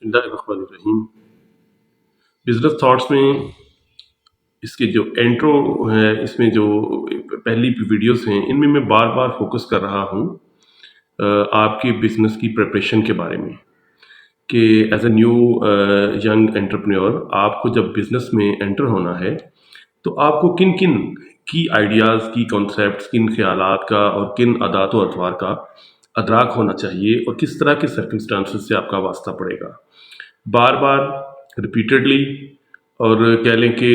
बिस्मिल्लाहिर्रहमानिर्रहीम। Business thoughts में इसके जो इंट्रो है, इसमें जो पहली वीडियोस हैं, इनमें मैं बार बार फोकस कर रहा हूँ आपके बिजनेस की प्रिपरेशन के बारे में कि as a new young entrepreneur आपको जब बिजनेस में एंटर होना है तो आपको किन किन की आइडियाज़, की कॉन्सेप्ट्स, किन ख्यालात का और किन आदात व अतवार का अदराक होना चाहिए और किस तरह के सर्कमस्टांसिस से आपका वास्ता पड़ेगा। बार बार रिपीटेडली और कह लें कि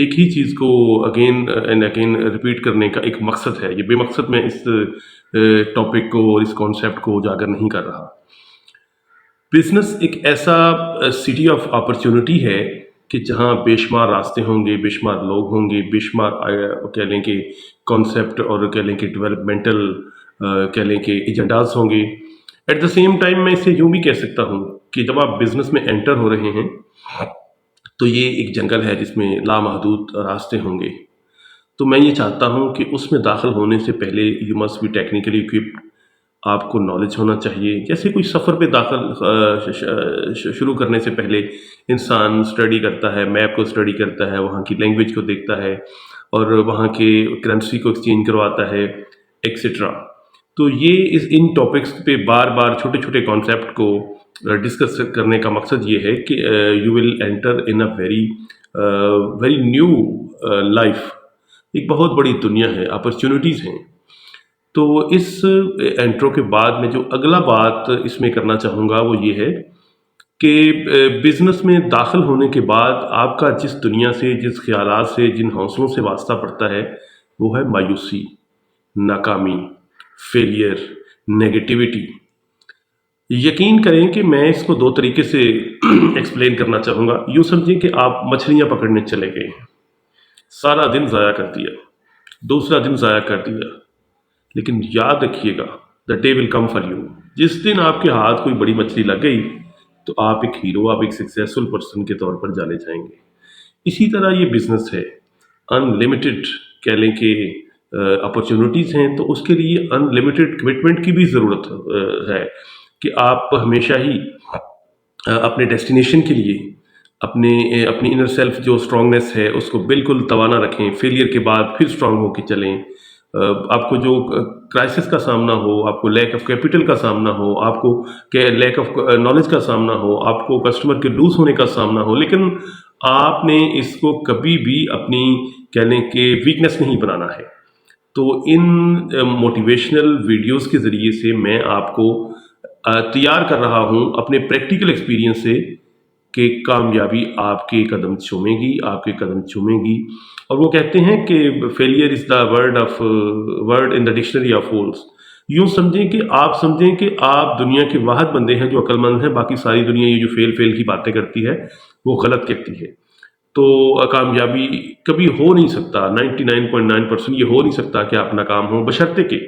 एक ही चीज़ को अगेन एंड अगेन रिपीट करने का एक मकसद है। ये बेमकसद मैं इस टॉपिक को और इस कॉन्सेप्ट को उजागर नहीं कर रहा। बिजनेस एक ऐसा सिटी ऑफ अपॉर्चुनिटी है कि जहाँ बेशुमार रास्ते होंगे, बेशुमार लोग होंगे, बेशुमार कह लें कि कॉन्सेप्ट और कह लें कि डेवलपमेंटल कह लें कि एजेंडाज होंगे। एट द सेम टाइम मैं इसे यूँ भी कह सकता हूँ कि जब आप बिज़नेस में एंटर हो रहे हैं तो ये एक जंगल है जिसमें लामहदूद रास्ते होंगे। तो मैं ये चाहता हूँ कि उसमें दाखिल होने से पहले you must be technically equipped. आपको नॉलेज होना चाहिए। जैसे कोई सफ़र पे दाखिल शुरू करने से पहले इंसान स्टडी करता है, मैप को स्टडी करता है, वहाँ की लैंग्वेज को देखता है और वहाँ के करेंसी को एक्सचेंज करवाता है, एक्सेट्रा। तो ये इन टॉपिक्स पे बार बार छोटे छोटे कॉन्सेप्ट को डिस्कस करने का मकसद ये है कि you will enter in a very new life. एक बहुत बड़ी दुनिया है, अपॉर्चुनिटीज़ हैं। तो इस इंट्रो के बाद मैं जो अगला बात इसमें करना चाहूँगा वो ये है कि बिज़नेस में दाखिल होने के बाद आपका जिस दुनिया से, जिस ख्यालात से, जिन हौसलों से वास्ता पड़ता है वो है मायूसी, नाकामी, फेलियर, नेगेटिविटी। यकीन करें कि मैं इसको दो तरीके से एक्सप्लेन करना चाहूँगा। यूँ समझें कि आप मछलियाँ पकड़ने चले गए, सारा दिन ज़ाया कर दिया, दूसरा दिन ज़ाया कर दिया, लेकिन याद रखिएगा the day will come for you. जिस दिन आपके हाथ कोई बड़ी मछली लग गई तो आप एक हीरो, आप एक सक्सेसफुल पर्सन के तौर पर जाने जाएंगे। इसी तरह ये बिजनेस है, अनलिमिटेड कह लें कि अपॉर्चुनिटीज़ हैं, तो उसके लिए अनलिमिटेड कमिटमेंट की भी ज़रूरत है कि आप हमेशा ही अपने डेस्टिनेशन के लिए अपनी इनर सेल्फ जो स्ट्रांगनेस है उसको बिल्कुल तवाना रखें। फेलियर के बाद फिर स्ट्रांग होकर चलें। आपको जो क्राइसिस का सामना हो, आपको लैक ऑफ कैपिटल का सामना हो, आपको लैक ऑफ नॉलेज का सामना हो, आपको कस्टमर के लूज होने का सामना हो, लेकिन आपने इसको कभी भी अपनी कह लें कि वीकनेस नहीं बनाना है। तो इन मोटिवेशनल वीडियोस के ज़रिए से मैं आपको तैयार कर रहा हूँ अपने प्रैक्टिकल एक्सपीरियंस से कि कामयाबी आपके कदम चूमेगी, आपके कदम चूमेगी। और वो कहते हैं कि failure is the word in the dictionary of fools. यूँ समझें कि आप दुनिया के वाहिद बंदे हैं जो अक्लमंद हैं, बाकी सारी दुनिया ये जो फेल की बातें करती है वो गलत कहती है। तो कामयाबी कभी हो नहीं सकता, 99.9% ये हो नहीं सकता कि आप नाकाम हों, बशर्ते कि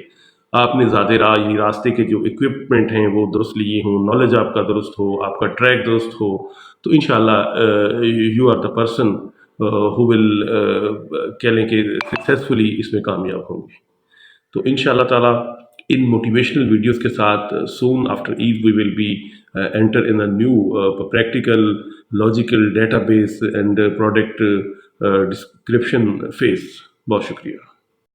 आपने ज़्यादा यानी रास्ते के जो इक्विपमेंट हैं वो दुरुस्त लिए हों, नॉलेज आपका दुरुस्त हो, आपका ट्रैक दुरुस्त हो, तो इंशाल्लाह you are the person who will कह लें कि सक्सेसफुली इसमें कामयाब होंगे। तो इंशाल्लाह ताला इन मोटिवेशनल वीडियोस के साथ soon after Eid we will be enter in a new practical, logical, database and product description phase. बहुत शुक्रिया।